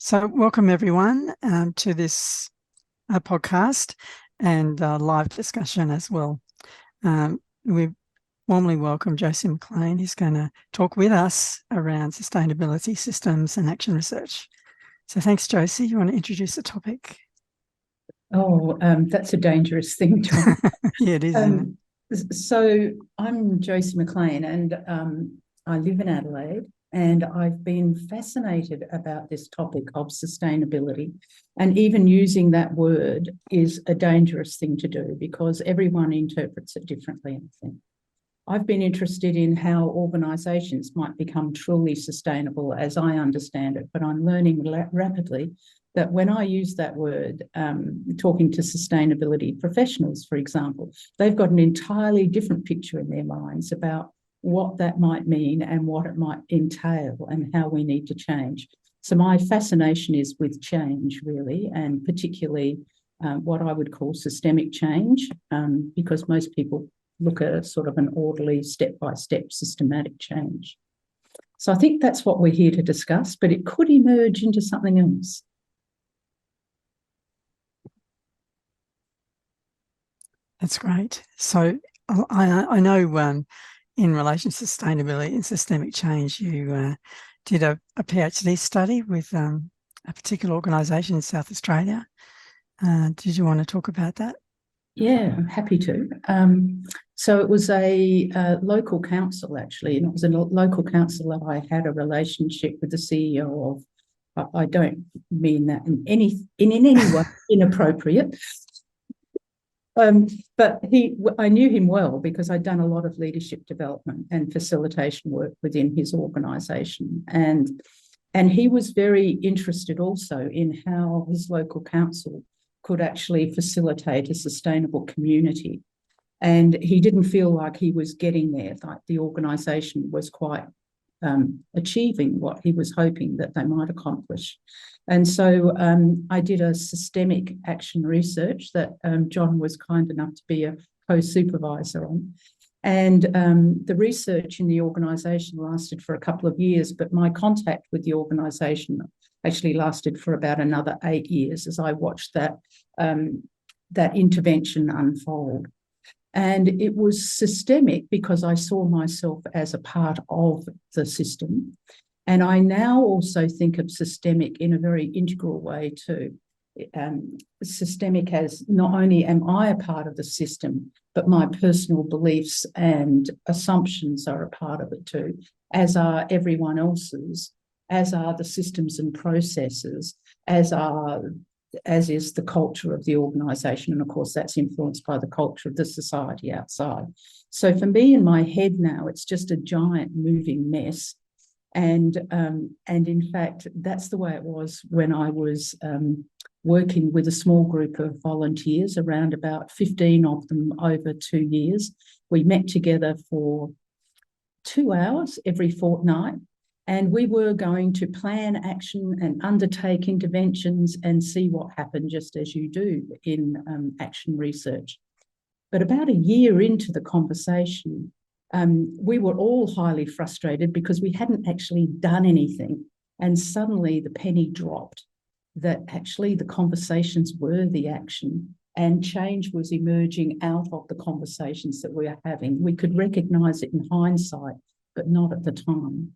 So welcome everyone to this podcast and live discussion as well. We warmly welcome Josie McLean, who's going to talk with us around sustainability systems and action research. So thanks, Josie. You want to introduce the topic? That's a dangerous thing, John. Yeah, it is, isn't So I'm Josie McLean, and I live in Adelaide, and I've been fascinated about this topic of sustainability. And even using that word is a dangerous thing to do because everyone interprets it differently, I think. I've been interested in how organisations might become truly sustainable as I understand it, but I'm learning rapidly that when I use that word, talking to sustainability professionals, for example, they've got an entirely different picture in their minds about what that might mean and what it might entail and how we need to change. So my fascination is with change, really, and particularly what I would call systemic change, because most people look at a sort of an orderly, step-by-step systematic change. So I think that's what we're here to discuss, but it could emerge into something else. That's great. So I know in relation to sustainability and systemic change, you did a PhD study with a particular organisation in South Australia. Did you want to talk about that? Yeah, I'm happy to. So it was a local council, actually, and it was a local council that I had a relationship with the CEO of. I don't mean that in any way inappropriate. But I knew him well because I'd done a lot of leadership development and facilitation work within his organisation, and he was very interested also in how his local council could actually facilitate a sustainable community. And he didn't feel like he was getting there, like the organisation was quite achieving what he was hoping that they might accomplish. And so I did a systemic action research that John was kind enough to be a co-supervisor on. And the research in the organisation lasted for a couple of years, but my contact with the organisation actually lasted for about another 8 years as I watched that intervention unfold. And it was systemic because I saw myself as a part of the system. And I now also think of systemic in a very integral way too. Systemic as not only am I a part of the system, but my personal beliefs and assumptions are a part of it too, as are everyone else's, as are the systems and processes, as is the culture of the organisation. And of course, that's influenced by the culture of the society outside. So for me in my head now, it's just a giant moving mess. And in fact, that's the way it was when I was working with a small group of volunteers, around about 15 of them over 2 years. We met together for 2 hours every fortnight. And we were going to plan action and undertake interventions and see what happened, just as you do in action research. But about a year into the conversation, we were all highly frustrated because we hadn't actually done anything. And suddenly the penny dropped that actually the conversations were the action and change was emerging out of the conversations that we were having. We could recognise it in hindsight, but not at the time.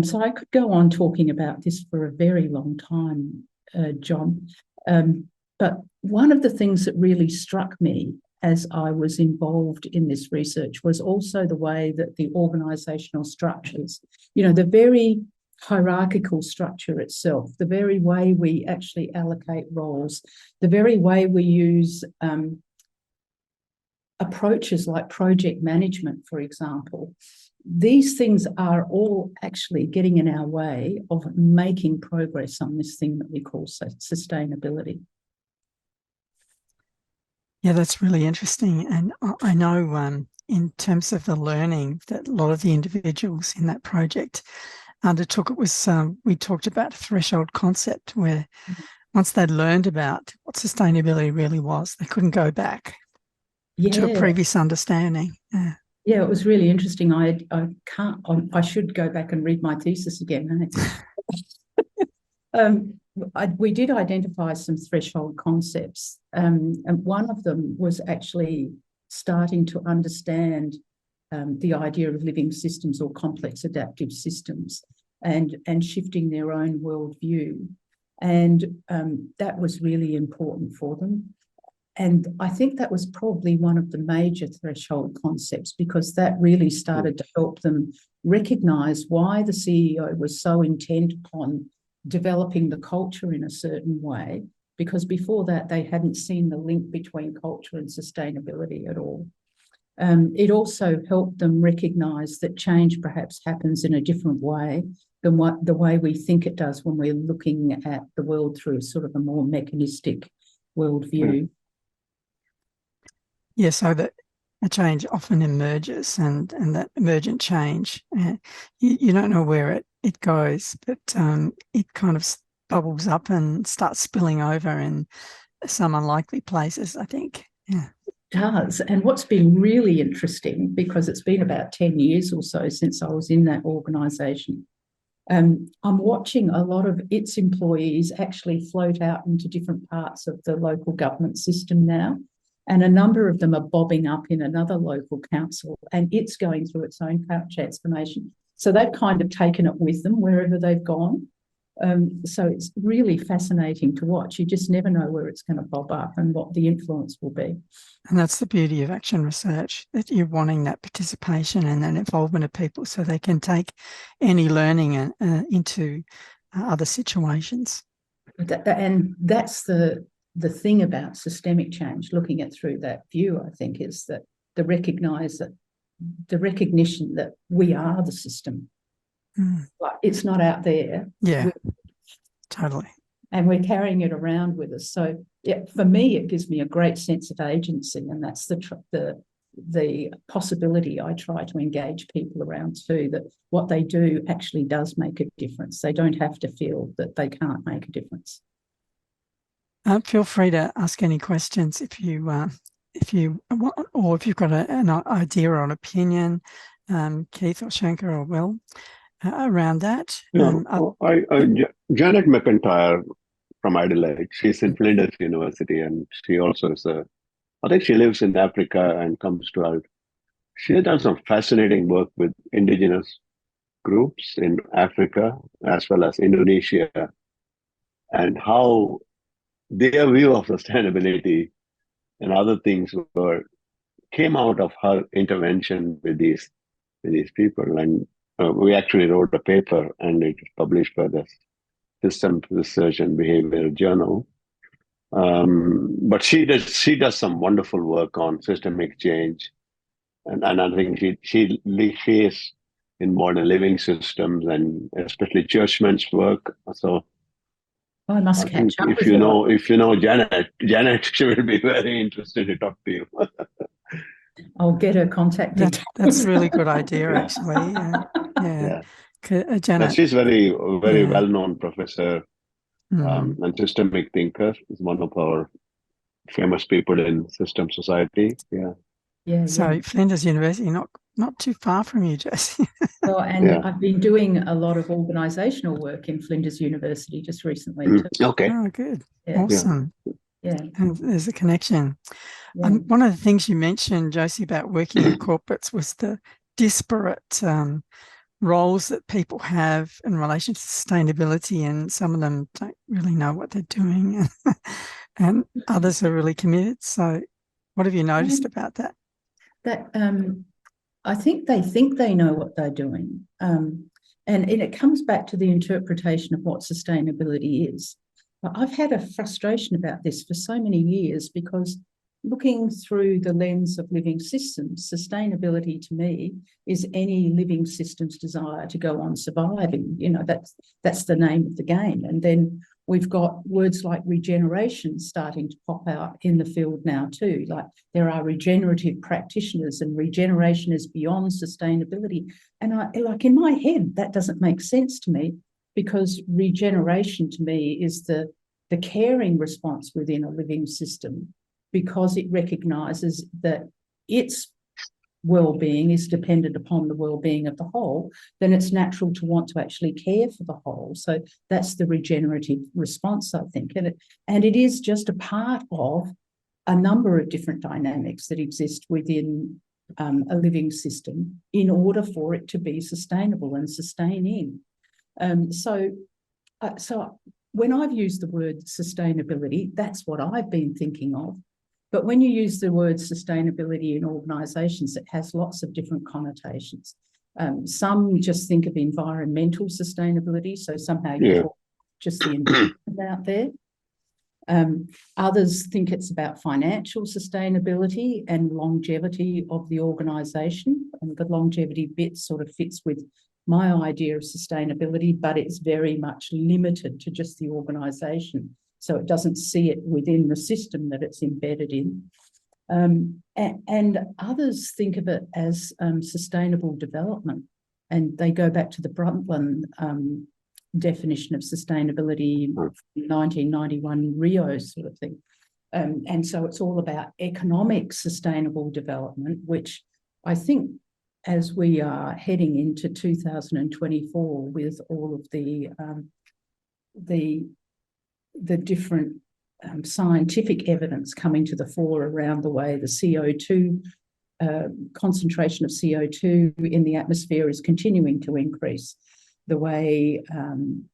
So I could go on talking about this for a very long time, John. But one of the things that really struck me as I was involved in this research was also the way that the organisational structures, the very hierarchical structure itself, the very way we actually allocate roles, the very way we use approaches like project management, for example. These things are all actually getting in our way of making progress on this thing that we call sustainability. Yeah, that's really interesting. And I know in terms of the learning that a lot of the individuals in that project undertook, it was, we talked about a threshold concept where once they'd learned about what sustainability really was, they couldn't go back to a previous understanding. Yeah, it was really interesting. I should go back and read my thesis again. We did identify some threshold concepts, and one of them was actually starting to understand the idea of living systems or complex adaptive systems, and shifting their own worldview. And that was really important for them. And I think that was probably one of the major threshold concepts, because that really started to help them recognise why the CEO was so intent upon developing the culture in a certain way, because before that they hadn't seen the link between culture and sustainability at all. It also helped them recognise that change perhaps happens in a different way than the way we think it does when we're looking at the world through sort of a more mechanistic worldview. Yeah, so that a change often emerges, and that emergent change, you don't know where it goes, but it kind of bubbles up and starts spilling over in some unlikely places, I think. Yeah. It does. And what's been really interesting, because it's been about 10 years or so since I was in that organisation, I'm watching a lot of its employees actually float out into different parts of the local government system now. And a number of them are bobbing up in another local council, and it's going through its own transformation. So they've kind of taken it with them wherever they've gone. So it's really fascinating to watch. You just never know where it's going to bob up and what the influence will be. And that's the beauty of action research, that you're wanting that participation and that involvement of people so they can take any learning into other situations. And that's the thing about systemic change, looking at through that view, I think, is that the recognition that we are the system. Like, it's not out there. Yeah, totally. And we're carrying it around with us. So yeah, for me, it gives me a great sense of agency, and that's the possibility I try to engage people around too, that what they do actually does make a difference. They don't have to feel that they can't make a difference. Feel free to ask any questions if you want, or if you've got an idea or an opinion, Keith or Shankar or Will, around that. Janet McIntyre from Adelaide, she's in Flinders University, and she also is I think she lives in Africa and comes to us. She has done some fascinating work with indigenous groups in Africa as well as Indonesia, and how their view of sustainability and other things came out of her intervention with these people. And we actually wrote a paper, and it was published by the System Research and Behavioral Journal. But she does some wonderful work on systemic change, and I think she is involved in living systems and especially Churchman's work. So I must catch up. If you know Janet, she will be very interested to talk to you. I'll get her contact details. That's a really good idea, actually. Yeah. Janet, she's very well-known professor and systemic thinker. Is one of our famous people in System Society. Yeah. So Flinders University, not too far from you, Josie. Well, and I've been doing a lot of organisational work in Flinders University just recently too. Okay. Oh, good. Yeah. Awesome. Yeah. And there's a connection. Yeah. One of the things you mentioned, Josie, about working in corporates was the disparate roles that people have in relation to sustainability, and some of them don't really know what they're doing, and others are really committed. So what have you noticed about that? That I think they know what they're doing. And it comes back to the interpretation of what sustainability is. But I've had a frustration about this for so many years, because looking through the lens of living systems, sustainability to me is any living system's desire to go on surviving. You know, that's the name of the game. And then we've got words like regeneration starting to pop out in the field now too. Like, there are regenerative practitioners, and regeneration is beyond sustainability. And in my head, that doesn't make sense to me, because regeneration to me is the caring response within a living system, because it recognises that its well-being is dependent upon the well-being of the whole, then it's natural to want to actually care for the whole. So that's the regenerative response, I think. And it is just a part of a number of different dynamics that exist within a living system in order for it to be sustainable and sustaining. So when I've used the word sustainability, that's what I've been thinking of. But when you use the word sustainability in organisations, it has lots of different connotations. Some just think of environmental sustainability, so somehow you talk just the environment out there. Others think it's about financial sustainability and longevity of the organisation. And the longevity bit sort of fits with my idea of sustainability, but it's very much limited to just the organisation. So it doesn't see it within the system that it's embedded in. And others think of it as sustainable development. And they go back to the Brundtland definition of sustainability, 1991 Rio sort of thing. And so it's all about economic sustainable development, which I think as we are heading into 2024 with all of the different scientific evidence coming to the fore around the way the CO2 concentration of CO2 in the atmosphere is continuing to increase, the way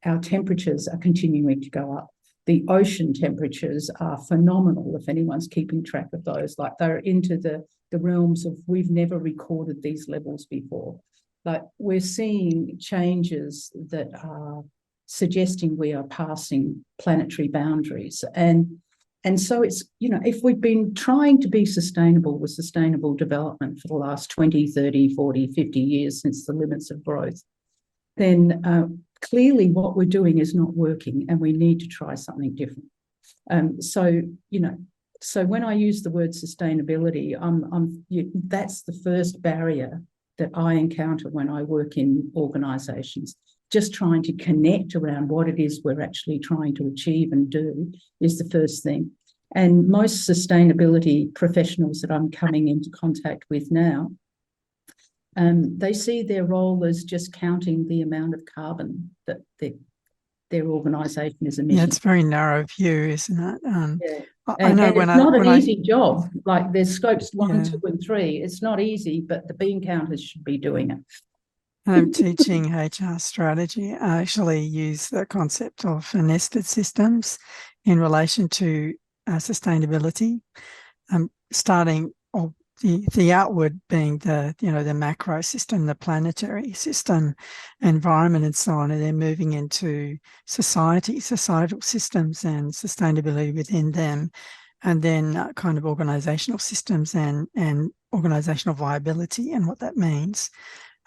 our temperatures are continuing to go up. The ocean temperatures are phenomenal, if anyone's keeping track of those. Like, they're into the realms of we've never recorded these levels before. But we're seeing changes that are suggesting we are passing planetary boundaries. And so it's, if we've been trying to be sustainable with sustainable development for the last 20, 30, 40, 50 years since the limits of growth, then clearly what we're doing is not working and we need to try something different. So when I use the word sustainability, that's the first barrier that I encounter when I work in organisations. Just trying to connect around what it is we're actually trying to achieve and do is the first thing. And most sustainability professionals that I'm coming into contact with now, they see their role as just counting the amount of carbon that their organisation is emitting. Yeah, it's a very narrow view, isn't it? I know it's not an easy job. Like, there's scopes 1, 2, and 3. It's not easy, but the bean counters should be doing it. I'm teaching HR strategy. I actually use the concept of nested systems in relation to sustainability, starting or the outward being the macro system, the planetary system, environment, and so on, and then moving into societal systems and sustainability within them, and then kind of organisational systems and organisational viability and what that means.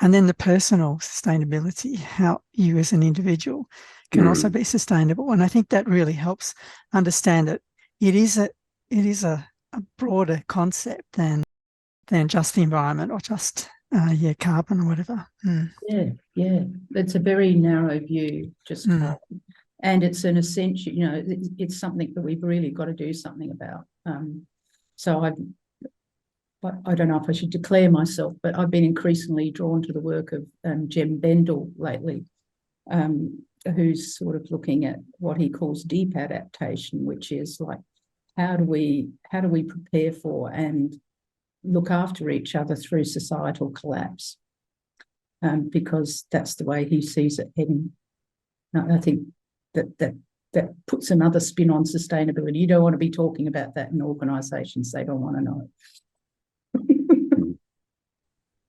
And then the personal sustainability, how you as an individual can also be sustainable. And I think that really helps understand that it is a broader concept than just the environment or just carbon or whatever. Yeah. It's a very narrow view, just carbon. And it's an essential, it's something that we've really got to do something about. I don't know if I should declare myself, but I've been increasingly drawn to the work of Jem Bendell lately, who's sort of looking at what he calls deep adaptation, which is like, how do we prepare for and look after each other through societal collapse? Because that's the way he sees it heading. I think that puts another spin on sustainability. You don't want to be talking about that in organisations. They don't want to know.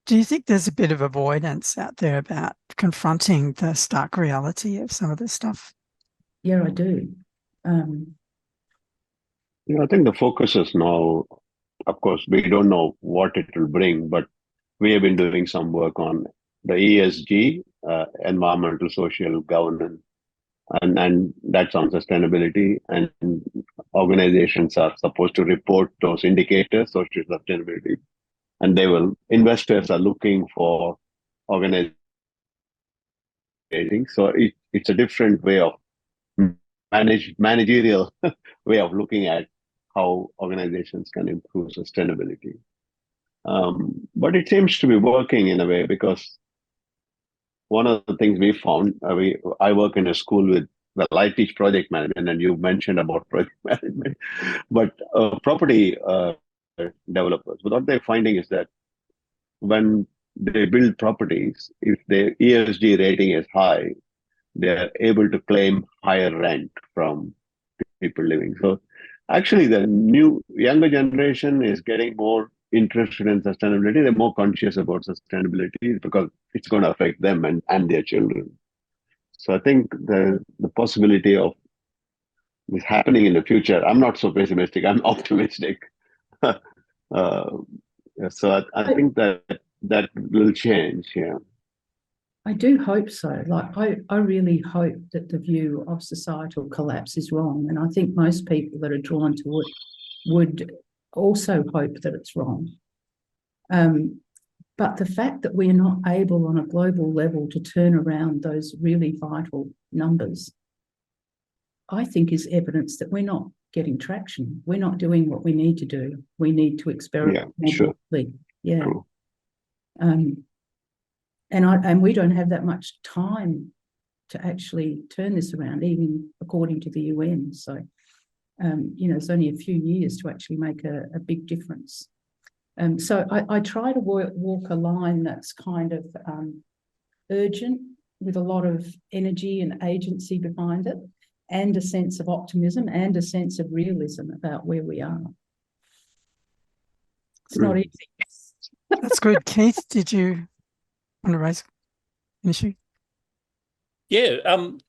Do you think there's a bit of avoidance out there about confronting the stark reality of some of this stuff? Yeah, I do. I think the focus is now, of course, we don't know what it will bring, but we have been doing some work on the ESG, environmental, social governance, and that's on sustainability. And organizations are supposed to report those indicators, social sustainability. And investors are looking for organizations. So it's a different way of managerial way of looking at how organizations can improve sustainability. But it seems to be working in a way, because one of the things we found, I work in a school with, well, I teach project management, and you mentioned about project management, but property developers, what they're finding is that when they build properties, if their ESG rating is high, they are able to claim higher rent from people living. So actually, the new younger generation is getting more interested in sustainability. They're more conscious about sustainability because it's going to affect them and their children. So I think the possibility of this happening in the future, I'm not so pessimistic, I'm optimistic. So I think that will change. Yeah. I do hope so. Like, I really hope that the view of societal collapse is wrong. And I think most people that are drawn to it would also hope that it's wrong. But the fact that we're not able on a global level to turn around those really vital numbers, I think is evidence that we're not getting traction. We're not doing what we need to do. We need to experiment more broadly. Yeah. Cool. And we don't have that much time to actually turn this around, even according to the UN. So, it's only a few years to actually make a big difference. So I try to walk a line that's kind of urgent, with a lot of energy and agency behind it, and a sense of optimism and a sense of realism about where we are. It's not easy. That's good. Keith, did you want to raise an issue? Yeah,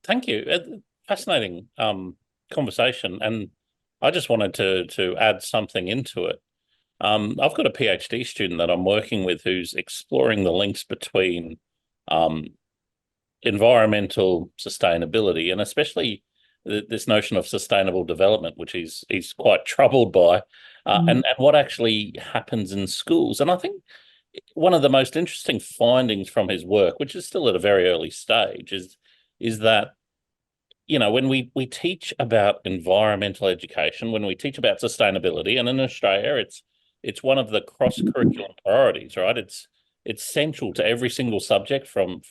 thank you. Fascinating conversation. And I just wanted to add something into it. I've got a PhD student that I'm working with who's exploring the links between environmental sustainability, and especially this notion of sustainable development, which he's quite troubled by, and what actually happens in schools. And I think one of the most interesting findings from his work, which is still at a very early stage, is that, when we teach about environmental education, when we teach about sustainability, and in Australia, it's one of the cross-curriculum priorities, right? It's central to every single subject from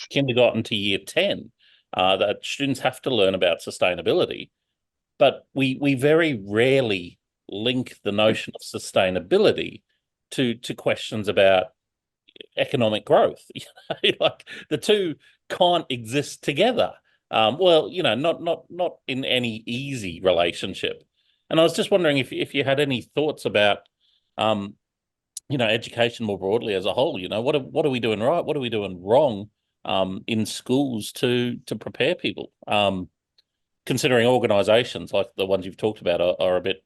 kindergarten to year 10, that students have to learn about sustainability. But we very rarely link the notion of sustainability to questions about economic growth. Like, the two can't exist together. Well, not in any easy relationship. And I was just wondering if you had any thoughts about education more broadly as a whole. What are we doing right? What are we doing wrong in schools to prepare people? Considering organisations like the ones you've talked about are a bit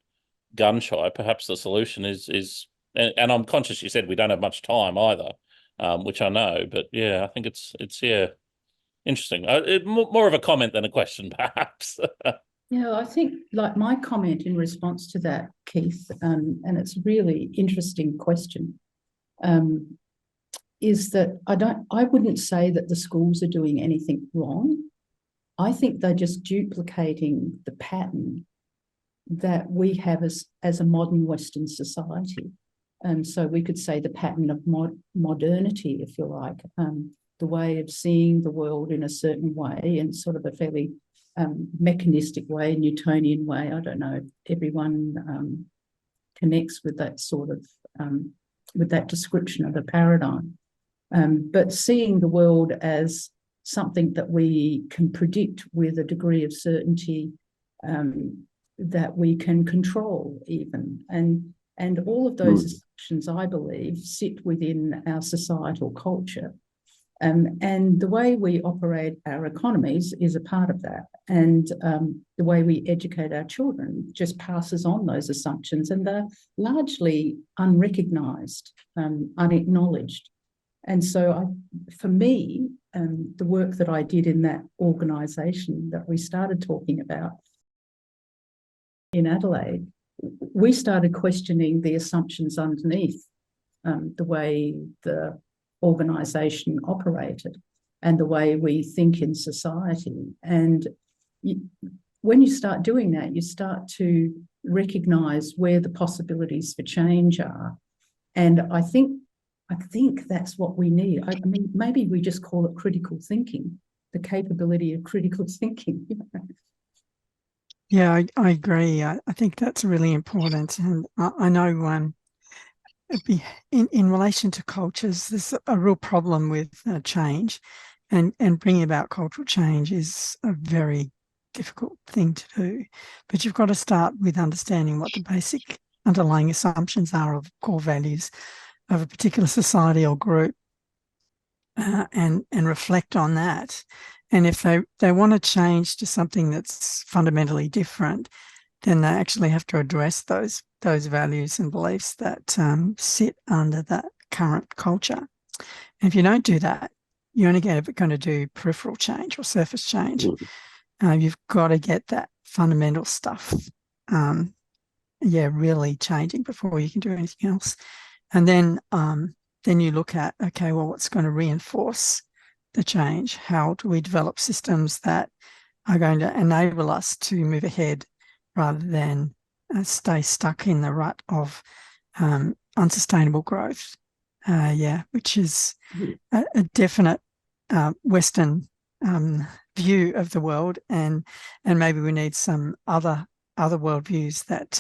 gun shy, perhaps the solution is and I'm conscious you said we don't have much time either, which I know, but yeah, I think it's interesting. More of a comment than a question, perhaps. Yeah, I think, like, my comment in response to that, Keith, and it's a really interesting question, is that I wouldn't say that the schools are doing anything wrong. I think they're just duplicating the pattern that we have as a modern Western society. So we could say the pattern of modernity, if you like, the way of seeing the world in a certain way, and sort of a fairly mechanistic way, Newtonian way. I don't know if everyone connects with that sort of, with that description of a paradigm. But seeing the world as something that we can predict with a degree of certainty, that we can control even. And all of those assumptions, I believe, sit within our societal culture. And the way we operate our economies is a part of that. And the way we educate our children just passes on those assumptions, and they're largely unrecognised, unacknowledged. And so for me, the work that I did in that organisation that we started talking about in Adelaide, we started questioning the assumptions underneath the way the organisation operated and the way we think in society. And when you start doing that, you start to recognise where the possibilities for change are. And I think that's what we need. I mean, maybe we just call it critical thinking, the capability of critical thinking. Yeah, I agree. I think that's really important. And I know in relation to cultures, there's a real problem with change, and bringing about cultural change is a very difficult thing to do. But you've got to start with understanding what the basic underlying assumptions are of core values of a particular society or group, and reflect on that. And if they want to change to something that's fundamentally different, then they actually have to address those values and beliefs that sit under that current culture. And if you don't do that, you're only going to do peripheral change or surface change. You've got to get that fundamental stuff, really changing before you can do anything else. And then you look at, okay, well, what's going to reinforce the change? How do we develop systems that are going to enable us to move ahead rather than stay stuck in the rut of unsustainable growth? Which is a definite Western view of the world, and maybe we need some other worldviews that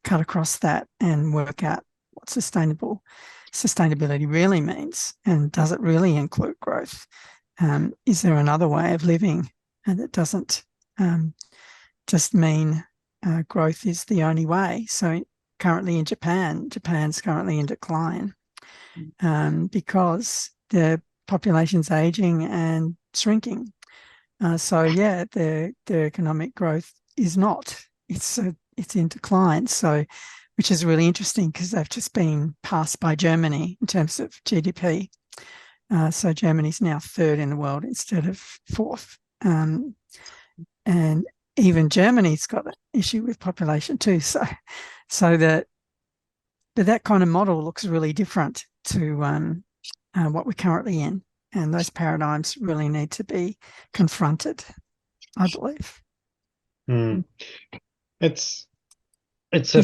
cut across that and work out what sustainability really means, and does it really include growth? Is there another way of living that doesn't just mean growth is the only way? So currently in Japan's currently in decline because the population's aging and shrinking. Their economic growth is not. It's in decline. So, which is really interesting because they've just been passed by Germany in terms of GDP. So Germany's now third in the world instead of fourth. And even Germany's got an issue with population too. But that kind of model looks really different to what we're currently in. And those paradigms really need to be confronted, I believe. It's a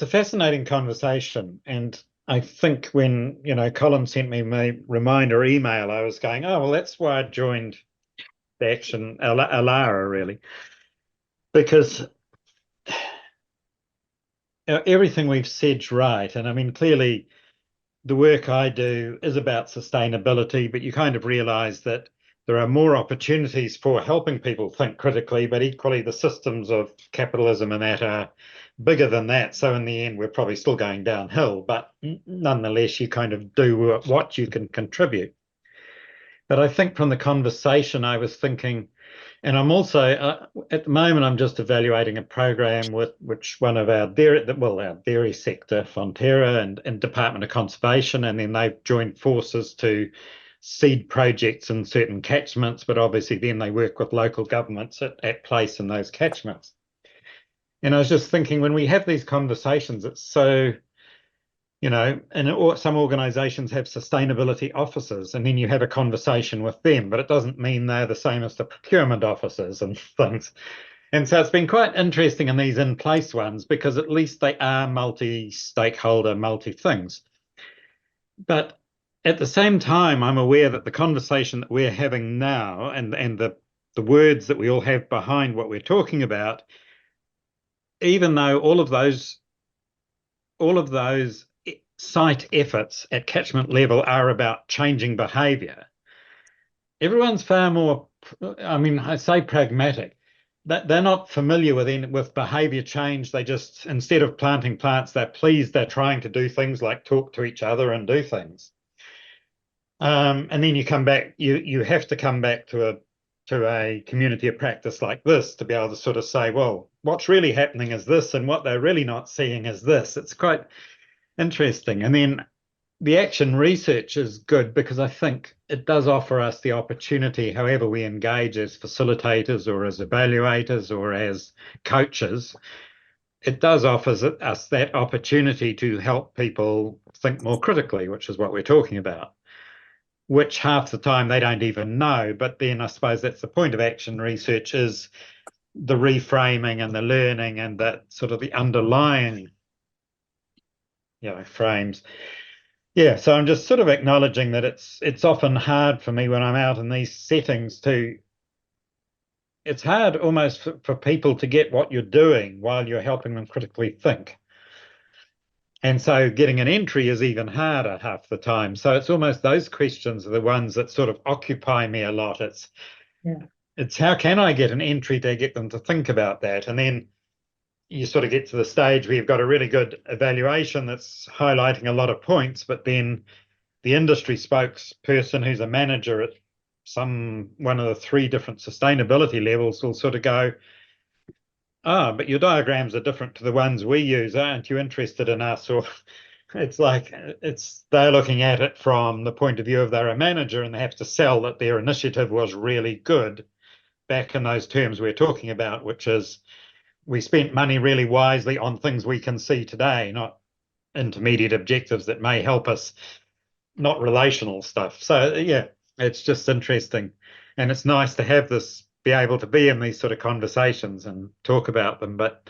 fascinating conversation. And I think when, Colin sent me my reminder email, I was going, oh, well, that's why I joined the Action ALARA, really. Because everything we've said's right. And I mean, clearly the work I do is about sustainability, but you kind of realize that there are more opportunities for helping people think critically, but equally the systems of capitalism and that are bigger than that. So in the end, we're probably still going downhill, but nonetheless, you kind of do what you can contribute. But I think from the conversation, I was thinking, and I'm also, at the moment, I'm just evaluating a program with which one of our dairy sector, Fonterra and Department of Conservation, and then they've joined forces to seed projects in certain catchments, but obviously then they work with local governments at place in those catchments. And I was just thinking, when we have these conversations, it's so, and some organizations have sustainability officers, and then you have a conversation with them, but it doesn't mean they're the same as the procurement officers and things. And so it's been quite interesting in these in-place ones, because at least they are multi-stakeholder, multi-things. But at the same time, I'm aware that the conversation that we're having now and the words that we all have behind what we're talking about, even though all of those site efforts at catchment level are about changing behaviour, everyone's far more, I say pragmatic. That they're not familiar with behaviour change. They just, instead of planting plants, they're pleased they're trying to do things like talk to each other and do things. And then you come back, you have to come back to a community of practice like this to be able to sort of say, well, what's really happening is this, and what they're really not seeing is this. It's quite interesting. And then the action research is good because I think it does offer us the opportunity, however we engage as facilitators or as evaluators or as coaches, it does offer us that opportunity to help people think more critically, which is what we're talking about, which half the time they don't even know. But then I suppose that's the point of action research, is the reframing and the learning and that sort of the underlying frames. Yeah, so I'm just sort of acknowledging that it's often hard for me when I'm out in these settings it's hard almost for people to get what you're doing while you're helping them critically think. And so getting an entry is even harder half the time. So it's almost those questions are the ones that sort of occupy me a lot. It's how can I get an entry to get them to think about that? And then you sort of get to the stage where you've got a really good evaluation that's highlighting a lot of points, but then the industry spokesperson who's a manager at one of the 3 different sustainability levels will sort of go, but your diagrams are different to the ones we use. Aren't you interested in us? Or it's like they're looking at it from the point of view of they're a manager and they have to sell that their initiative was really good back in those terms we're talking about, which is we spent money really wisely on things we can see today, not intermediate objectives that may help us, not relational stuff. So yeah, it's just interesting. And it's nice to be able to be in these sort of conversations and talk about them. But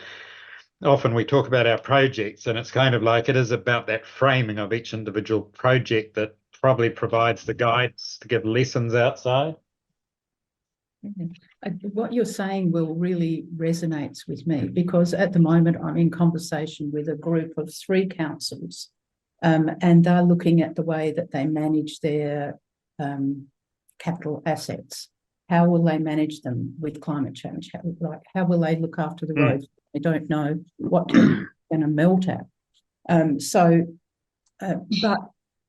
often we talk about our projects and it's kind of like it is about that framing of each individual project that probably provides the guides to give lessons outside. What you're saying, Will, really resonates with me because at the moment I'm in conversation with a group of 3 councils and they're looking at the way that they manage their capital assets. How will they manage them with climate change? How will they look after the roads? They don't know what they're going to melt at. But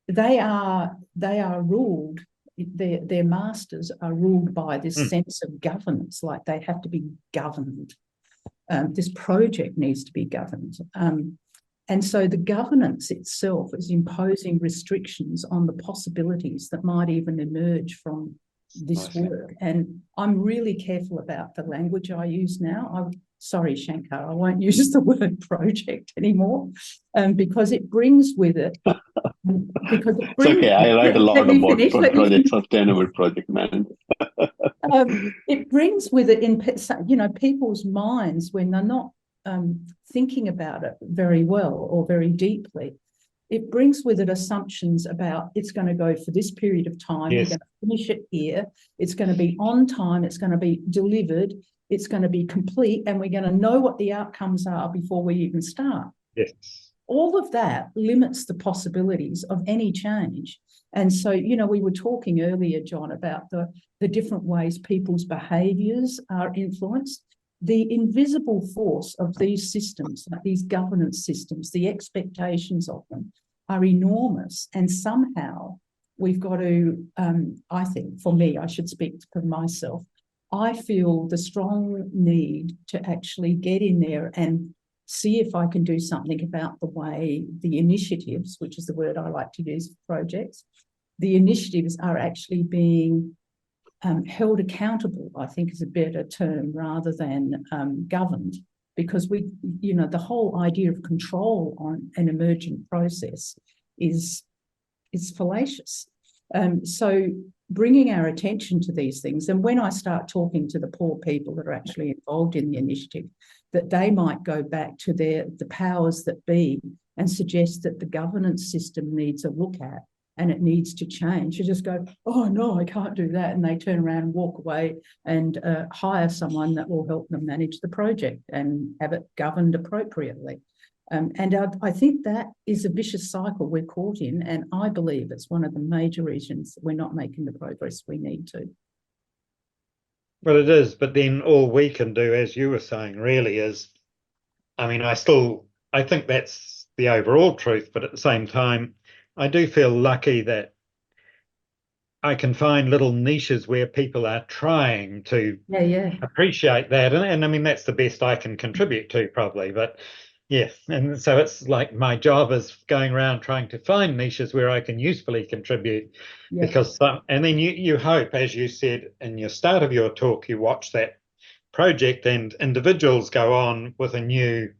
they are ruled. Their masters are ruled by this sense of governance, like they have to be governed. This project needs to be governed. And so the governance itself is imposing restrictions on the possibilities that might even emerge from this work. And I'm really careful about the language I use now. Sorry, Shankar, I won't use the word project anymore because it brings with it it's okay. I write a lot about project sustainable project management. It brings with it in people's minds when they're not thinking about it very well or very deeply. It brings with it assumptions about it's going to go for this period of time. Yes. We're going to finish it here. It's going to be on time. It's going to be delivered. It's going to be complete, and we're going to know what the outcomes are before we even start. Yes. All of that limits the possibilities of any change. And so, we were talking earlier, John, about the different ways people's behaviours are influenced. The invisible force of these systems, like these governance systems, the expectations of them are enormous. And somehow we've got to, I think, for me, I should speak for myself, I feel the strong need to actually get in there and see if I can do something about the way the initiatives, which is the word I like to use for projects, the initiatives are actually being held accountable, I think is a better term, rather than governed, because the whole idea of control on an emergent process is fallacious. So bringing our attention to these things, and when I start talking to the poor people that are actually involved in the initiative, that they might go back to the powers that be and suggest that the governance system needs a look at and it needs to change. You just go, oh no, I can't do that. And they turn around and walk away and hire someone that will help them manage the project and have it governed appropriately. And I think that is a vicious cycle we're caught in. And I believe it's one of the major reasons that we're not making the progress we need to. Well, it is. But then all we can do, as you were saying, really is, I think that's the overall truth. But at the same time, I do feel lucky that I can find little niches where people are trying to appreciate that. And that's the best I can contribute to probably. But yeah, and so it's like my job is going around trying to find niches where I can usefully contribute because and then you hope, as you said in your start of your talk, you watch that project and individuals go on with a new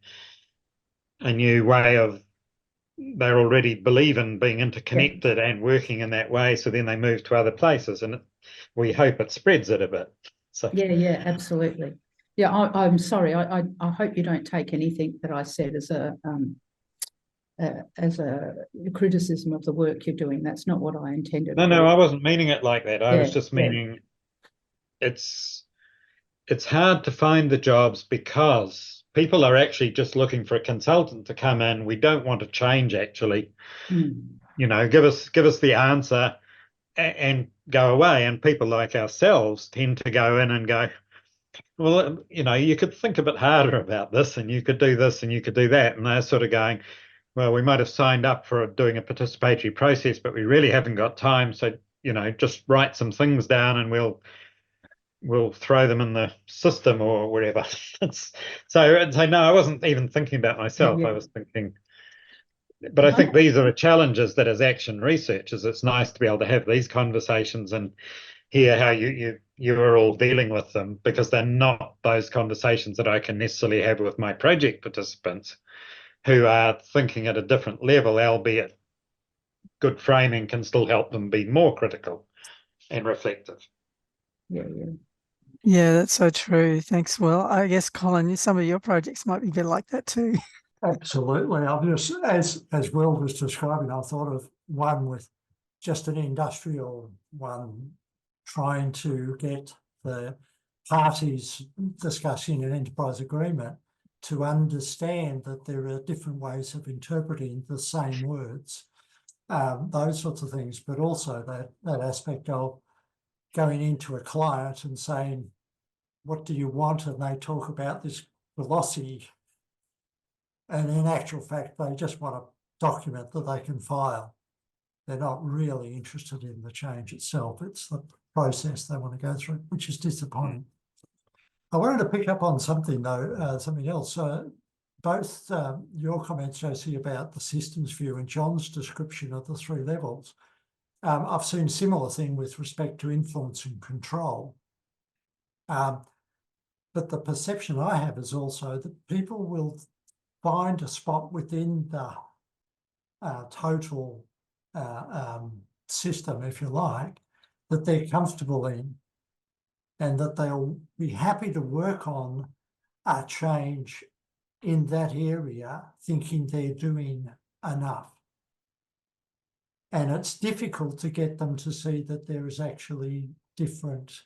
way of, they already believe in being interconnected and working in that way. So then they move to other places and we hope it spreads it a bit. So yeah, absolutely. Yeah, I'm sorry. I hope you don't take anything that I said as a criticism of the work you're doing. That's not what I intended. No, I wasn't meaning it like that. I was Yeah, just yeah. meaning it's hard to find the jobs because people are actually just looking for a consultant to come in. We don't want to change, actually. You know, give us the answer and go away. And people like ourselves tend to go in and go, well, you know, you could think a bit harder about this, and you could do this, and you could do that. And they're sort of going, well, we might have signed up for doing a participatory process, but we really haven't got time. So, you know, just write some things down and we'll throw them in the system or wherever. So no, I wasn't even thinking about myself. Yeah. I was thinking, but I think these are the challenges that as action researchers, it's nice to be able to have these conversations and hear how you are all dealing with them, because they're not those conversations that I can necessarily have with my project participants who are thinking at a different level, albeit good framing can still help them be more critical and reflective. Yeah. Yeah, that's so true. Thanks, Will. I guess, Colin, some of your projects might be a bit like that too. Absolutely. I've just, as Will was describing, I thought of one with just an industrial one trying to get the parties discussing an enterprise agreement to understand that there are different ways of interpreting the same words, those sorts of things, but also that aspect of going into a client and saying, what do you want? And they talk about this velocity. And in actual fact, they just want a document that they can file. They're not really interested in the change itself. It's the process they want to go through, which is disappointing. I wanted to pick up on something, though, something else. Both your comments, Josie, about the systems view and John's description of the 3 levels. I've seen a similar thing with respect to influence and control. But the perception I have is also that people will find a spot within the total system, if you like, that they're comfortable in, and that they'll be happy to work on a change in that area, thinking they're doing enough. And it's difficult to get them to see that there is actually different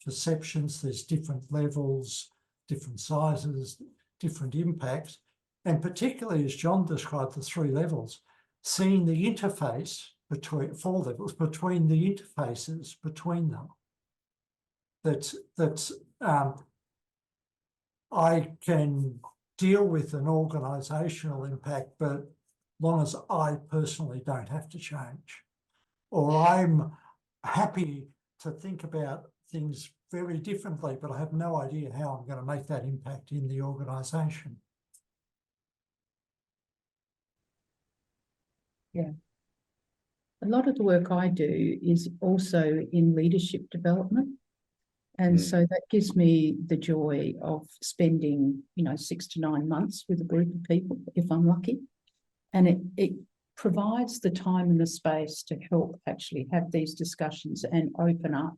perceptions, there's different levels, different sizes, different impacts. And particularly, as John described, the 3 levels, seeing the interface between 4 levels, between the interfaces between them. That's I can deal with an organisational impact, but long as I personally don't have to change, or I'm happy to think about things very differently, but I have no idea how I'm going to make that impact in the organisation. Yeah. A lot of the work I do is also in leadership development. And so that gives me the joy of spending, 6 to 9 months with a group of people, if I'm lucky. And it provides the time and the space to help actually have these discussions and open up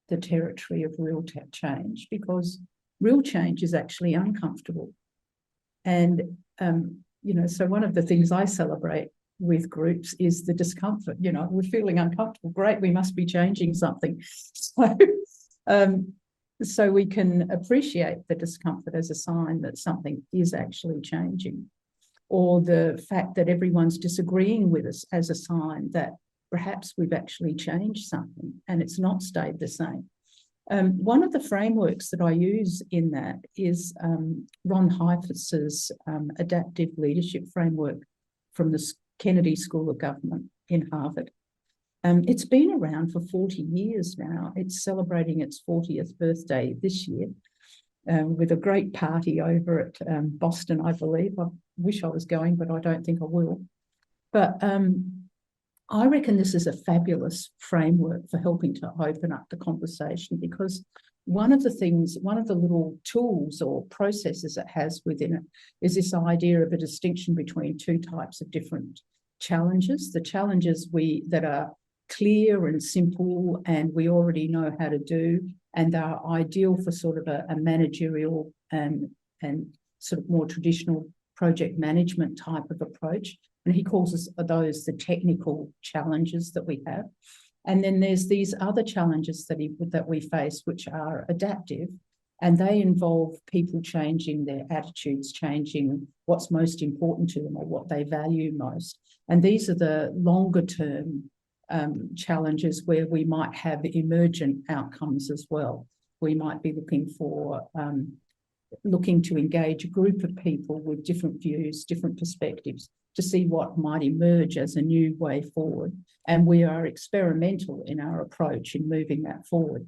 the territory of real change, because real change is actually uncomfortable. And, so one of the things I celebrate with groups is the discomfort. We're feeling uncomfortable. Great, we must be changing something. So we can appreciate the discomfort as a sign that something is actually changing, or the fact that everyone's disagreeing with us as a sign that perhaps we've actually changed something and it's not stayed the same. One of the frameworks that I use in that is Ron Heifetz's adaptive leadership framework from the Kennedy School of Government in Harvard. It's been around for 40 years now. It's celebrating its 40th birthday this year with a great party over at Boston, I believe. I wish I was going, but I don't think I will. But I reckon this is a fabulous framework for helping to open up the conversation, because one of the little tools or processes it has within it is this idea of a distinction between 2 types of different challenges. The challenges that are clear and simple and we already know how to do, and are ideal for sort of a managerial and sort of more traditional project management type of approach. And he calls those the technical challenges that we have. And then there's these other challenges that we face, which are adaptive, and they involve people changing their attitudes, changing what's most important to them or what they value most. And these are the longer term challenges where we might have emergent outcomes as well. We might be looking to engage a group of people with different views, different perspectives, to see what might emerge as a new way forward. And we are experimental in our approach in moving that forward.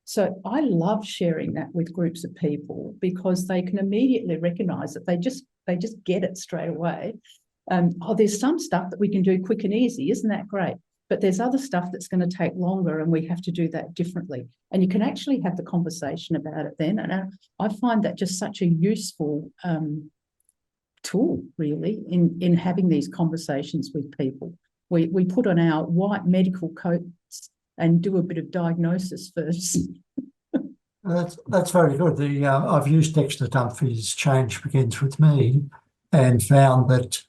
So I love sharing that with groups of people because they can immediately recognise that they just get it straight away. There's some stuff that we can do quick and easy, isn't that great? But there's other stuff that's going to take longer and we have to do that differently. And you can actually have the conversation about it then. And I find that just such a useful tool, really, in having these conversations with people. We put on our white medical coats and do a bit of diagnosis first. That's very good. I've used Dexter Dunphy's Change Begins With Me and found that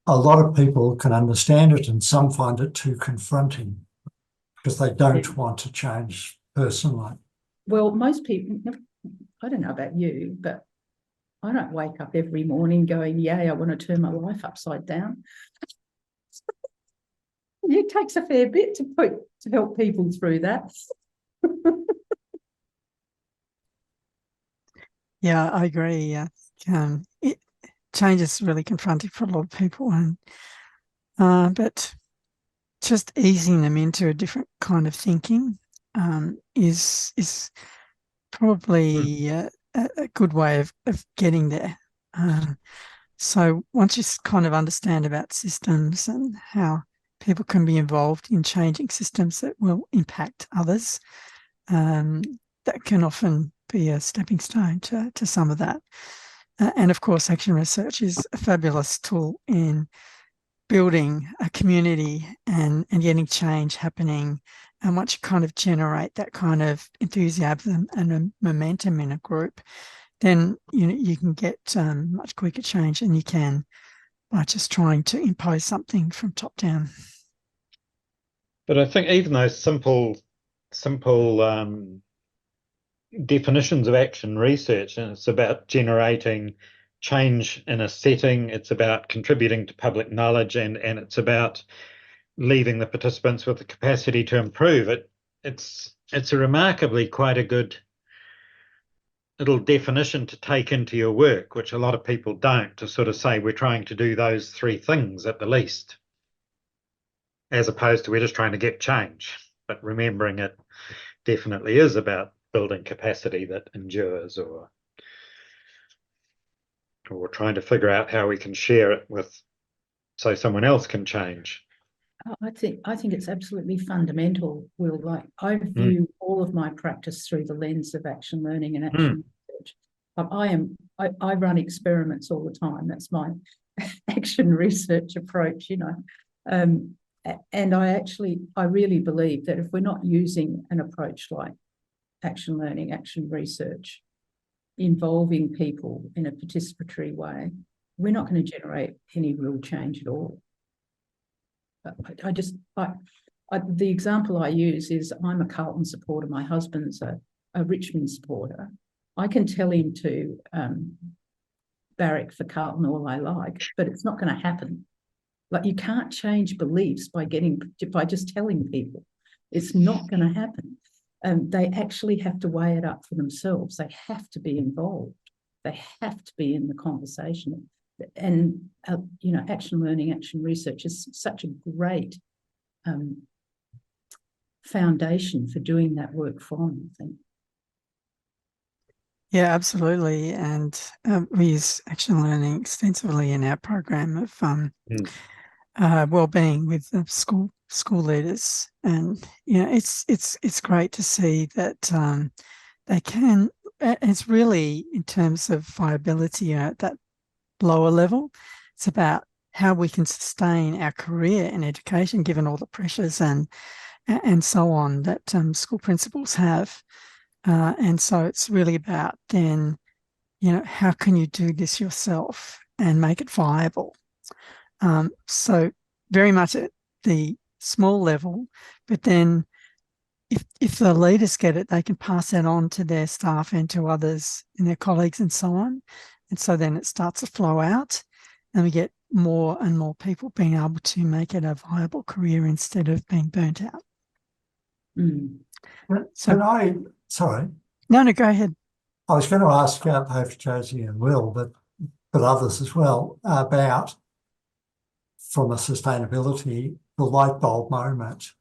a lot of people can understand it and some find it too confronting because they don't want to change personally. Well, most people, I don't know about you, but I don't wake up every morning going, yay, I want to turn my life upside down. It takes a fair bit to help people through that. Yeah, I agree. Change is really confronting for a lot of people, and but just easing them into a different kind of thinking is probably a good way of getting there. So once you kind of understand about systems and how people can be involved in changing systems that will impact others, that can often be a stepping stone to some of that. And of course, action research is a fabulous tool in building a community and getting change happening. And once you kind of generate that kind of enthusiasm and momentum in a group, then you can get much quicker change than you can by just trying to impose something from top down. But I think even those simple definitions of action research, and it's about generating change in a setting, it's about contributing to public knowledge, and it's about leaving the participants with the capacity to improve it. It's a remarkably quite a good little definition to take into your work, which a lot of people don't, to sort of say we're trying to do those three things at the least, as opposed to we're just trying to get change. But remembering it definitely is about building capacity that endures, or trying to figure out how we can share it with, so someone else can change. I think it's absolutely fundamental, Will. Like, I view all of my practice through the lens of action learning and action research. I run experiments all the time. That's my action research approach, and I really believe that if we're not using an approach like action learning, action research, involving people in a participatory way, we're not going to generate any real change at all. The example I use is I'm a Carlton supporter. My husband's a Richmond supporter. I can tell him to barrack for Carlton all I like, but it's not going to happen. Like, you can't change beliefs by just telling people. It's not going to happen. They actually have to weigh it up for themselves. They have to be involved. They have to be in the conversation. And, action learning, action research is such a great foundation for doing that work from, I think. Yeah, absolutely. And we use action learning extensively in our program of wellbeing with school leaders. And it's great to see that they can. It's really, in terms of viability, at that lower level, it's about how we can sustain our career in education given all the pressures and so on that school principals have. And so it's really about then, how can you do this yourself and make it viable. So very much at the small level, but then if the leaders get it, they can pass that on to their staff and to others and their colleagues and so on. And so then it starts to flow out, and we get more and more people being able to make it a viable career instead of being burnt out. Sorry. No, go ahead. I was going to ask both Josie and Will, but others as well, about, from a sustainability, the light bulb moment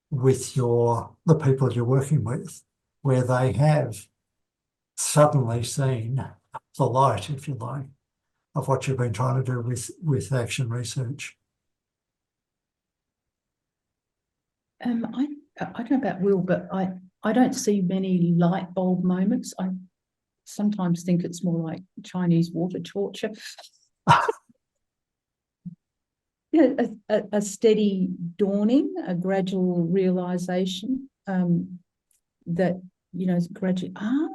with the people you're working with, where they have suddenly seen the light, if you like, of what you've been trying to do with action research. I don't know about Will, but I don't see many light bulb moments. I sometimes think it's more like Chinese water torture. Yeah, a steady dawning, a gradual realization that, gradually, I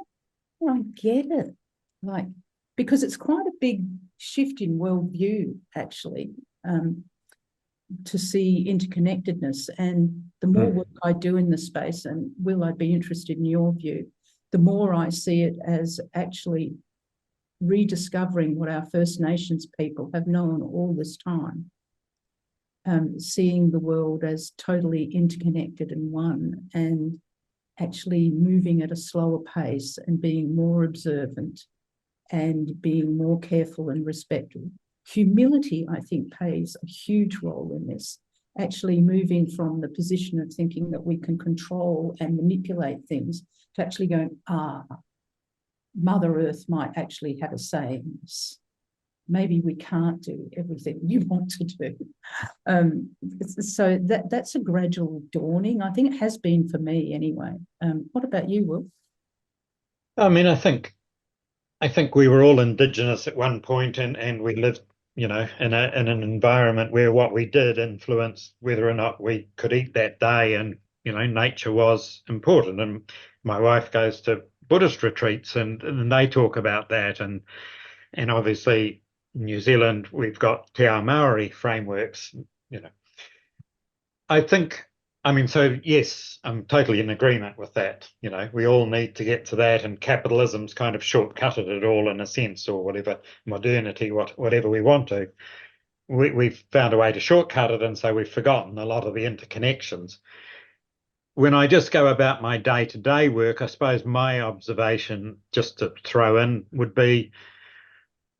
get it. Like, because it's quite a big shift in worldview, actually, to see interconnectedness. And the more work I do in the space, and Will, I'd be interested in your view, the more I see it as actually rediscovering what our First Nations people have known all this time. Seeing the world as totally interconnected and one, and actually moving at a slower pace and being more observant and being more careful and respectful. Humility, I think, plays a huge role in this, actually moving from the position of thinking that we can control and manipulate things to actually going, Mother Earth might actually have a say in this. Maybe we can't do everything you want to do. So that's a gradual dawning. I think it has been for me anyway. What about you, Will? I mean, I think we were all Indigenous at one point, and we lived, in an environment where what we did influenced whether or not we could eat that day, and nature was important. And my wife goes to Buddhist retreats, and they talk about that, and obviously in New Zealand we've got Te Ao Maori frameworks. So yes, I'm totally in agreement with that. We all need to get to that, and capitalism's kind of shortcutted it all in a sense, or whatever, modernity, whatever we want to. We've found a way to shortcut it, and so we've forgotten a lot of the interconnections. When I just go about my day-to-day work, I suppose my observation, just to throw in, would be,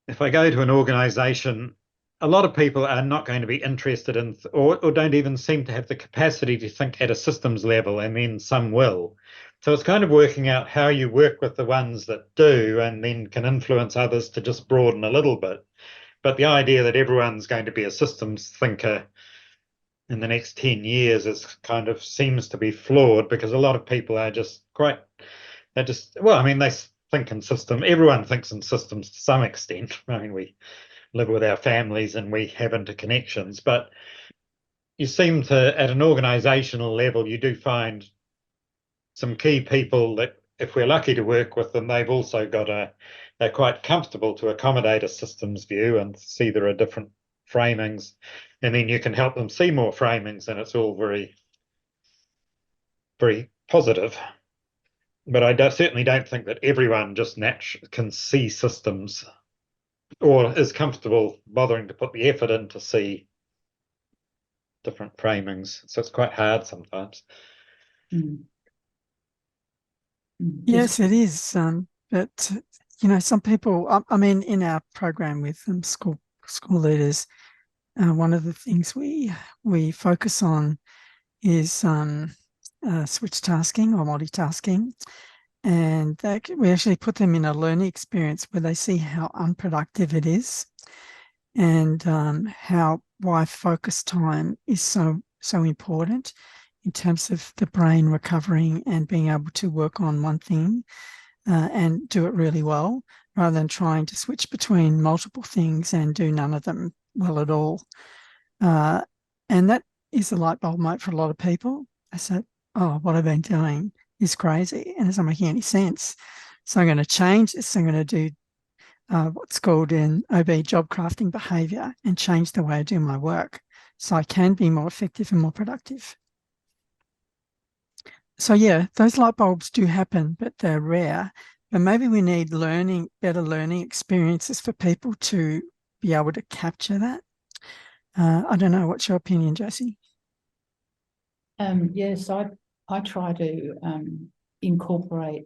if I go to an organisation, a lot of people are not going to be interested in, or don't even seem to have the capacity to think at a systems level, and then some will. So it's kind of working out how you work with the ones that do, and then can influence others to just broaden a little bit. But the idea that everyone's going to be a systems thinker in the next 10 years is kind of seems to be flawed, because a lot of people are they think in system. Everyone thinks in systems to some extent. I mean, we live with our families and we have interconnections, but you seem to, at an organizational level, you do find some key people that, if we're lucky to work with them, they've also they're quite comfortable to accommodate a systems view and see there are different framings, and then you can help them see more framings, and it's all very, very positive. But I certainly don't think that everyone just can see systems, or is comfortable bothering to put the effort in to see different framings. So it's quite hard sometimes. Yes, it is. But some people. I mean, in our program with school leaders, one of the things we focus on is switch tasking or multitasking, and we actually put them in a learning experience where they see how unproductive it is, and why focus time is so important in terms of the brain recovering and being able to work on one thing and do it really well, rather than trying to switch between multiple things and do none of them well at all. And that is a light bulb moment for a lot of people. I said, what I've been doing is crazy and it's not making any sense. So I'm going to change this. I'm going to do what's called in OB job crafting behaviour and change the way I do my work so I can be more effective and more productive. So yeah, those light bulbs do happen, but they're rare. But maybe we need better learning experiences for people to be able to capture that. I don't know. What's your opinion, Josie? Yes, I try to incorporate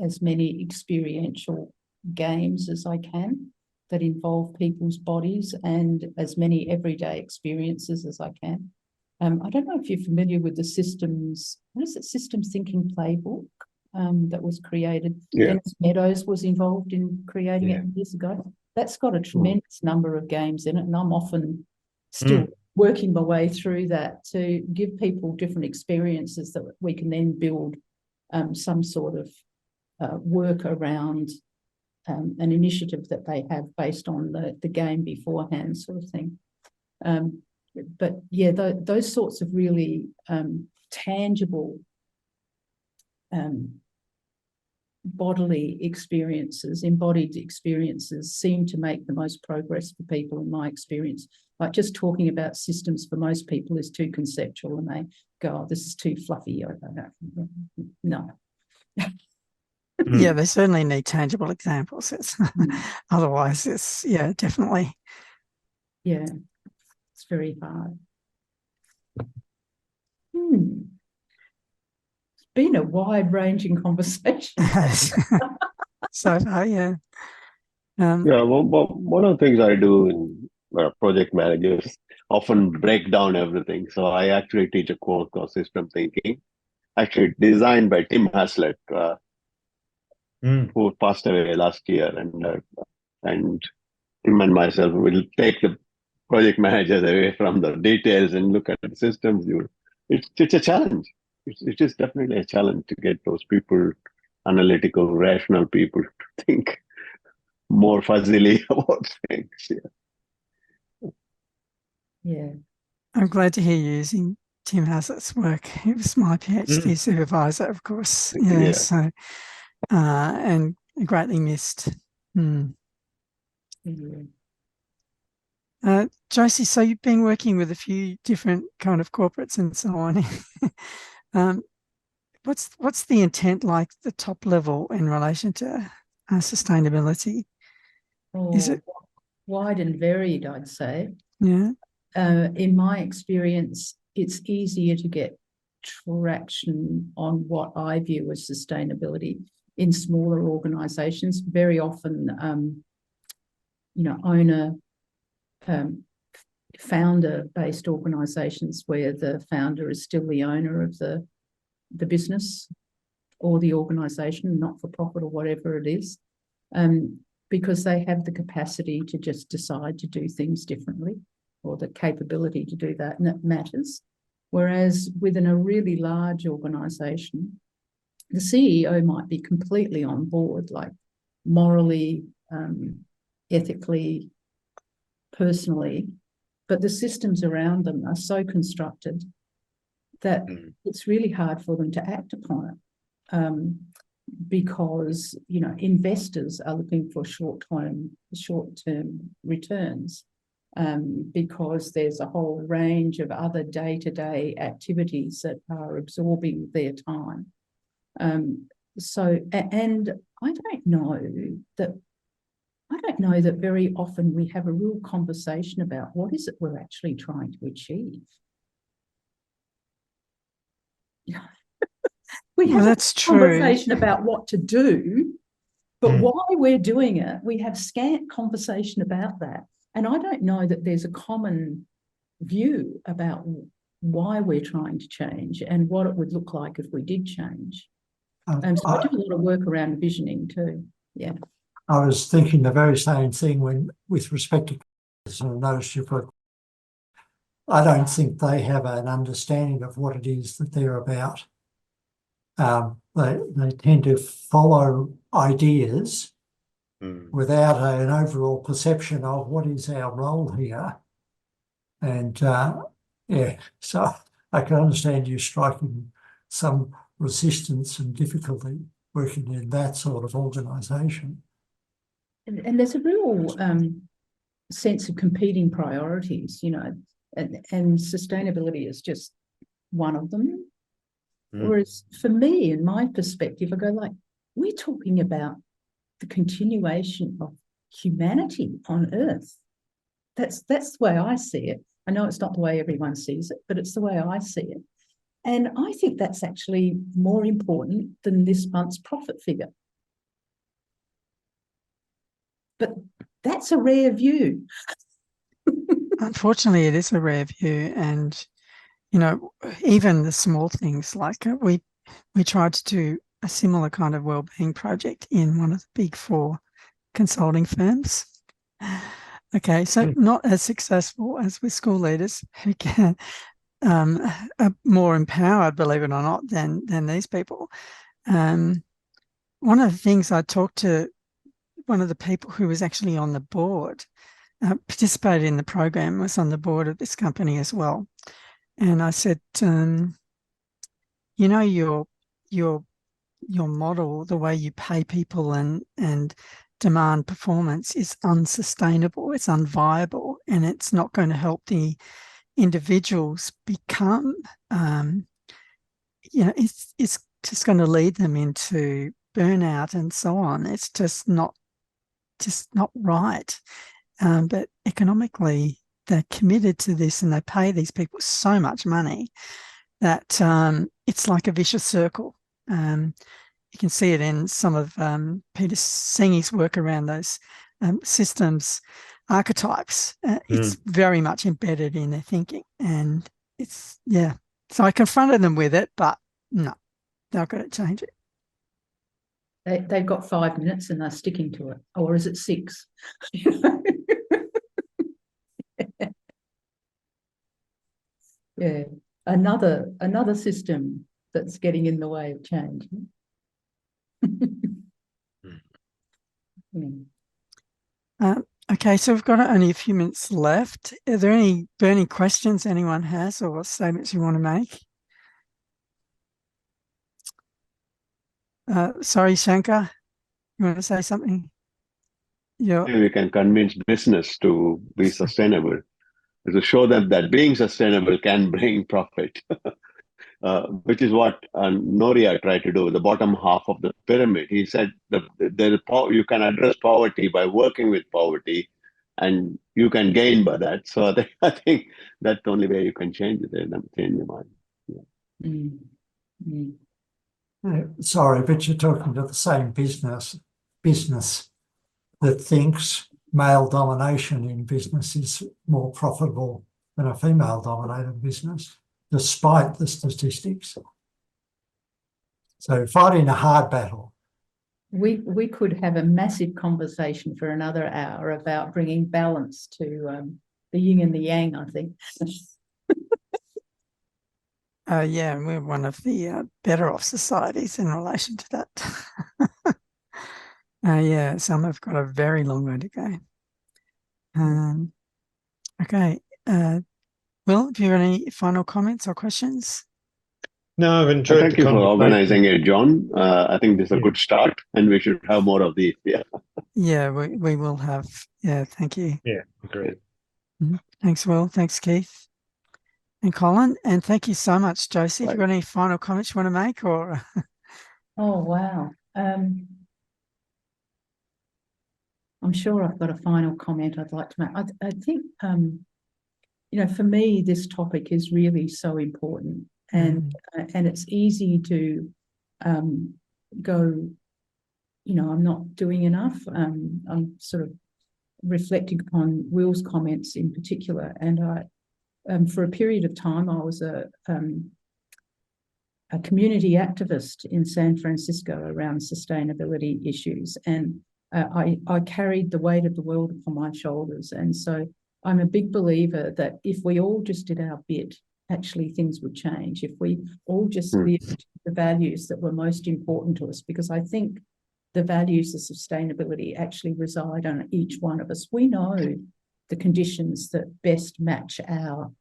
as many experiential games as I can that involve people's bodies and as many everyday experiences as I can. I don't know if you're familiar with the systems thinking playbook that was created. Yeah. Dennis Meadows was involved in creating it years ago. That's got a tremendous number of games in it, and I'm often still working my way through that to give people different experiences that we can then build some sort of work around an initiative that they have based on the game beforehand, sort of thing. But yeah, those sorts of really tangible bodily experiences, embodied experiences, seem to make the most progress for people in my experience. Like just talking about systems for most people is too conceptual, and they go, "Oh, this is too fluffy." No. Yeah, they certainly need tangible examples. Otherwise, it's definitely. Yeah, it's very hard. It's been a wide-ranging conversation. So far, yeah. One of the things I do in project managers often break down everything. So I actually teach a course called System Thinking, actually designed by Tim Haslett, who passed away last year, and him and myself will take the project managers away from the details and look at the systems. It's a challenge. It is definitely a challenge to get those people, analytical, rational people, to think more fuzzily about things. Yeah. I'm glad to hear you using Tim Haslett's work. He was my PhD supervisor, of course. Yeah. So, and greatly missed. Josie, so you've been working with a few different kind of corporates and so on. What's the intent like the top level in relation to sustainability? Is it wide and varied, I'd say? Yeah. In my experience, it's easier to get traction on what I view as sustainability in smaller organisations. Very often, owner, founder-based organisations where the founder is still the owner of the business or the organisation, not-for-profit or whatever it is, because they have the capacity to just decide to do things differently, or the capability to do that, and it matters. Whereas within a really large organisation, the CEO might be completely on board, like morally, ethically, personally, but the systems around them are so constructed that it's really hard for them to act upon it, because investors are looking for short-term returns, because there's a whole range of other day-to-day activities that are absorbing their time. And I don't know that very often we have a real conversation about what is it we're actually trying to achieve. We have a conversation about what to do, but why we're doing it, we have scant conversation about that. And I don't know that there's a common view about why we're trying to change and what it would look like if we did change. So I do a lot of work around visioning too. Yeah. I was thinking the very same thing with respect to, I noticed you put, I don't think they have an understanding of what it is that they're about. They tend to follow ideas without an overall perception of what is our role here. And so I can understand you striking some resistance and difficulty working in that sort of organisation. and there's a real sense of competing priorities, you know, and sustainability is just one of them. Whereas for me, in my perspective, I go like, we're talking about the continuation of humanity on Earth. That's the way I see it. I know it's not the way everyone sees it, but it's the way I see it. And I think that's actually more important than this month's profit figure. But that's a rare view. Unfortunately, it is a rare view. And, you know, even the small things like we tried to do a similar kind of wellbeing project in one of the big 4 consulting firms. Okay, so not as successful as with school leaders who can are more empowered, believe it or not, than these people. One of the things I talked to one of the people who was actually on the board, participated in the program, was on the board of this company as well. And I said, you know, your model, the way you pay people and demand performance is unsustainable, it's unviable, and it's not going to help the individuals become, you know, it's just going to lead them into burnout and so on. It's just not right. But economically, they're committed to this and they pay these people so much money that it's like a vicious circle. You can see it in some of Peter Singh's work around those systems archetypes. It's very much embedded in their thinking, and it's so I confronted them with it, but no, they're going to change it. They've got 5 minutes and they're sticking to it, or is it 6? Yeah, another system that's getting in the way of change. Okay, so we've got only a few minutes left. Are there any burning questions anyone has or statements you want to make? Sorry, Shankar, you want to say something? Yeah. We can convince business to be sustainable, to show them that being sustainable can bring profit, which is what Noria tried to do, the bottom half of the pyramid. He said you can address poverty by working with poverty, and you can gain by that. So I think that's the only way you can change it and change your mind. Sorry, but you're talking to the same business that thinks male domination in business is more profitable than a female-dominated business, despite the statistics. So fighting a hard battle. We could have a massive conversation for another hour about bringing balance to the yin and the yang, I think. Yeah, we're one of the better off societies in relation to that. Yeah, some have got a very long way to go. Okay. Will, do you have any final comments or questions? No, I've enjoyed Thank you for organizing it, John. I think this is a good start, and we should have more of these. Yeah. Yeah, we will have. Yeah, thank you. Yeah, great. Thanks, Will. Thanks, Keith. And Colin. And thank you so much, Josie. Right. Have you got any final comments you want to make? Or Oh, wow. I'm sure I've got a final comment I'd like to make. I think, you know, for me, this topic is really so important. And it's easy to go, you know, I'm not doing enough. I'm sort of reflecting upon Will's comments in particular. And for a period of time, I was a community activist in San Francisco around sustainability issues. And I carried the weight of the world upon my shoulders. And so I'm a big believer that if we all just did our bit, actually things would change. If we all just lived the values that were most important to us, because I think the values of sustainability actually reside on each one of us. We know the conditions that best match our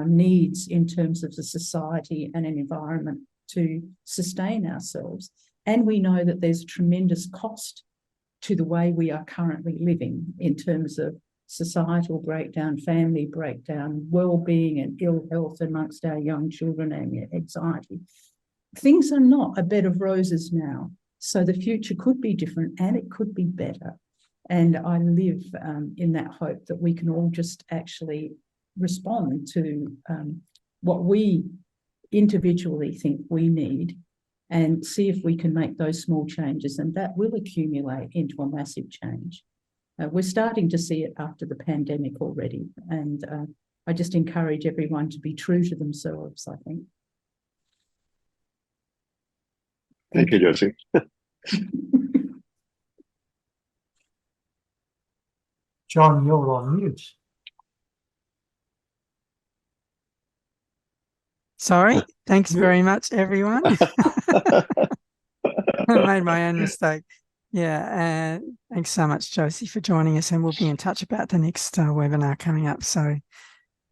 needs in terms of the society and an environment to sustain ourselves. And we know that there's tremendous cost to the way we are currently living in terms of societal breakdown, family breakdown, well-being and ill health amongst our young children and anxiety. Things are not a bed of roses now. So the future could be different and it could be better. And I live in that hope that we can all just actually respond to what we individually think we need and see if we can make those small changes, and that will accumulate into a massive change. We're starting to see it after the pandemic already, and I just encourage everyone to be true to themselves, I think. Thank you, Josie. John, you're on mute. Sorry. Thanks very much, everyone. I made my own mistake. Yeah. Thanks so much, Josie, for joining us, and we'll be in touch about the next webinar coming up. So,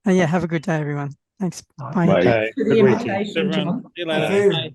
yeah, have a good day, everyone. Thanks. Bye. Bye. Okay, For the good weekend. invitation, Everyone, John. see you later. Thank you. Bye.